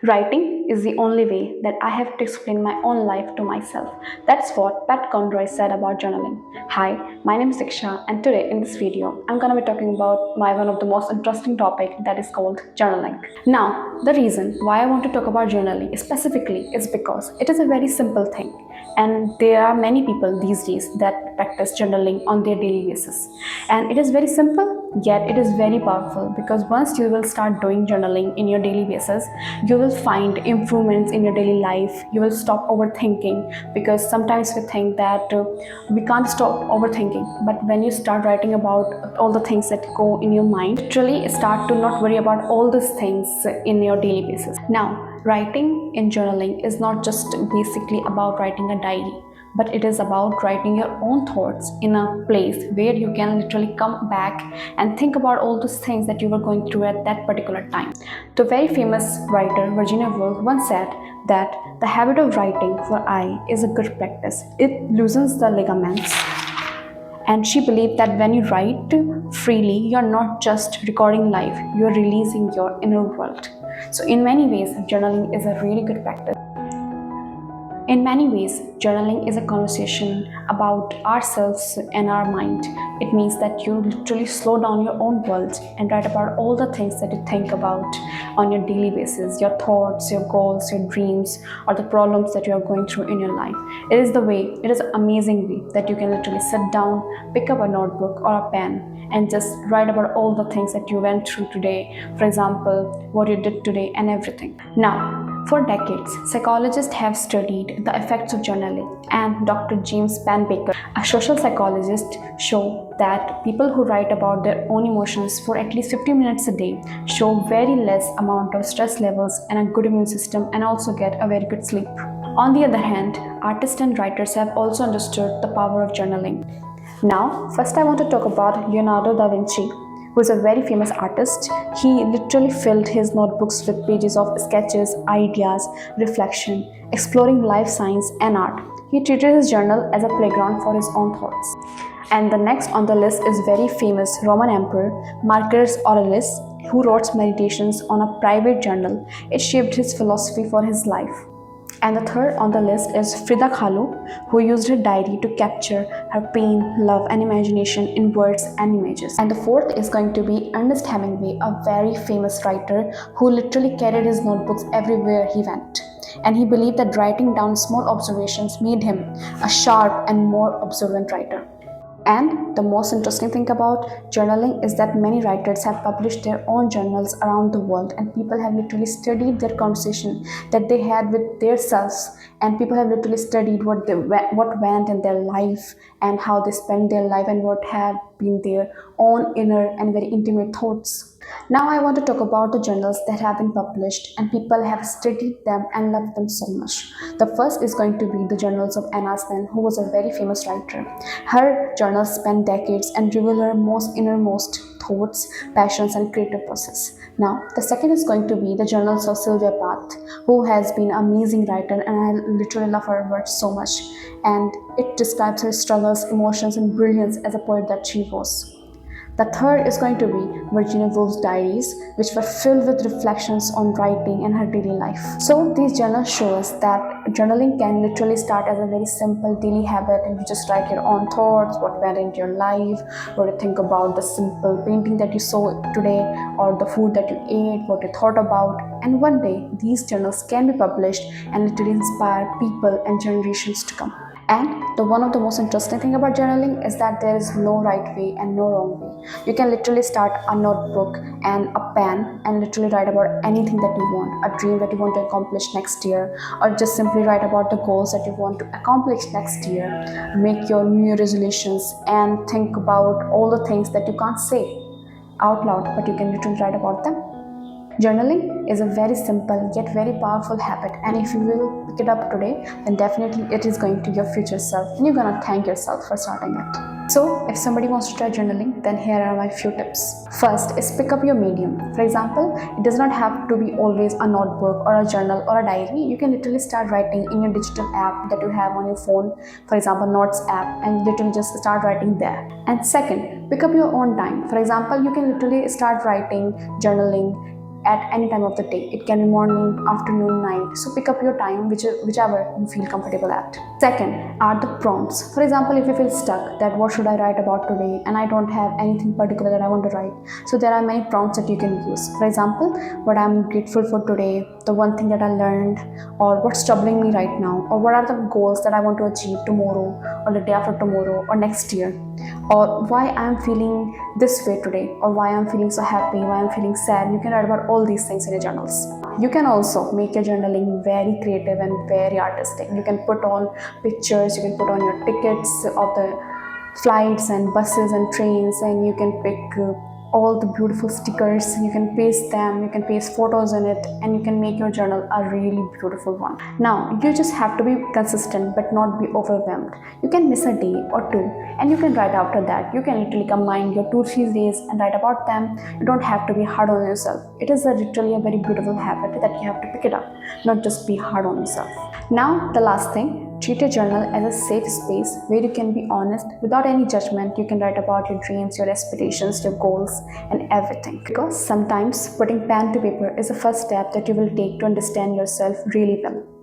Writing is the only way that I have to explain my own life to myself. That's what Pat Conroy said about journaling. Hi, my name is Diksha, and today in this video, I'm gonna be talking about one of the most interesting topic that is called journaling. Now, the reason why I want to talk about journaling specifically is because it is a very simple thing, and there are many people these days that practice journaling on their daily basis. And it is very simple, yet it is very powerful because once you will start doing journaling in your daily basis, you will find improvements in your daily life. You will stop overthinking because sometimes we think that we can't stop overthinking, but when you start writing about all the things that go in your mind, literally start to not worry about all these things in your daily basis. Now, writing in journaling is not just basically about writing a diary, but it is about writing your own thoughts in a place where you can literally come back and think about all those things that you were going through at that particular time. The very famous writer Virginia Woolf once said that the habit of writing for I is a good practice. It loosens the ligaments, and she believed that when you write freely, you're not just recording life, you're releasing your inner world. So in many ways, journaling is a really good practice. In many ways, journaling is a conversation about ourselves and our mind. It means that you literally slow down your own world and write about all the things that you think about on your daily basis, your thoughts, your goals, your dreams, or the problems that you are going through in your life. It is an amazing way that you can literally sit down, pick up a notebook or a pen, and just write about all the things that you went through today. For example, what you did today and everything. Now, for decades, psychologists have studied the effects of journaling, and Dr. James Baker, a social psychologist, show that people who write about their own emotions for at least 50 minutes a day show very less amount of stress levels and a good immune system, and also get a very good sleep. On the other hand, artists and writers have also understood the power of journaling. Now, first I want to talk about Leonardo da Vinci, who is a very famous artist. He literally filled his notebooks with pages of sketches, ideas, reflection, exploring life science and art. He treated his journal as a playground for his own thoughts. And the next on the list is very famous Roman Emperor Marcus Aurelius, who wrote meditations on a private journal. It shaped his philosophy for his life. And the third on the list is Frida Kahlo, who used her diary to capture her pain, love, and imagination in words and images. And the fourth is going to be Ernest Hemingway, a very famous writer who literally carried his notebooks everywhere he went. And he believed that writing down small observations made him a sharp and more observant writer. And the most interesting thing about journaling is that many writers have published their own journals around the world, and people have literally studied their conversation that they had with their selves, and people have literally studied what went in their life and how they spent their life and what have been their own inner and very intimate thoughts. Now I want to talk about the journals that have been published and people have studied them and loved them so much. The first is going to be the journals of Anna Sven, who was a very famous writer. Her journals span decades and reveal her most innermost thoughts, passions, and creative process. Now, the second is going to be the journals of Sylvia Plath, who has been an amazing writer, and I literally love her work so much. And it describes her struggles, emotions, and brilliance as a poet that she was. The third is going to be Virginia Woolf's diaries, which were filled with reflections on writing and her daily life. So these journals show us that journaling can literally start as a very simple daily habit, and you just write your own thoughts, what went into your life, what you think about the simple painting that you saw today, or the food that you ate, what you thought about. And one day, these journals can be published and literally inspire people and generations to come. And one of the most interesting thing about journaling is that there is no right way and no wrong way. You can literally start a notebook and a pen and literally write about anything that you want, a dream that you want to accomplish next year, or just simply write about the goals that you want to accomplish next year. Make your New Year resolutions and think about all the things that you can't say out loud, but you can literally write about them. Journaling is a very simple yet very powerful habit, and if you will pick it up today, then definitely it is going to your future self, and you're gonna thank yourself for starting it. So, if somebody wants to try journaling, then here are my few tips. First is pick up your medium. For example, it does not have to be always a notebook or a journal or a diary. You can literally start writing in your digital app that you have on your phone, for example, Notes app, and literally just start writing there. And second, pick up your own time. For example, you can literally start writing, journaling at any time of the day. It can be morning, afternoon, night. So pick up your time, whichever you feel comfortable at. Second are the prompts. For example, if you feel stuck that what should I write about today and I don't have anything particular that I want to write, so there are many prompts that you can use. For example, what I'm grateful for today, the one thing that I learned, or what's troubling me right now, or what are the goals that I want to achieve tomorrow, or the day after tomorrow, or next year, or why I'm feeling this way today, or why I'm feeling so happy, why I'm feeling sad. You can write about all these things in your journals. You can also make your journaling very creative and very artistic. You can put on pictures, you can put on your tickets of the flights and buses and trains, and you can pick all the beautiful stickers, you can paste them, you can paste photos in it, and you can make your journal a really beautiful one. Now you just have to be consistent but not be overwhelmed. You can miss a day or two and you can write after that. You can literally combine your 2-3 days and write about them. You don't have to be hard on yourself. It is literally a very beautiful habit that you have to pick it up, not just be hard on yourself. Now the last thing, treat your journal as a safe space where you can be honest without any judgment. You can write about your dreams, your aspirations, your goals, and everything. Because sometimes putting pen to paper is the first step that you will take to understand yourself really well.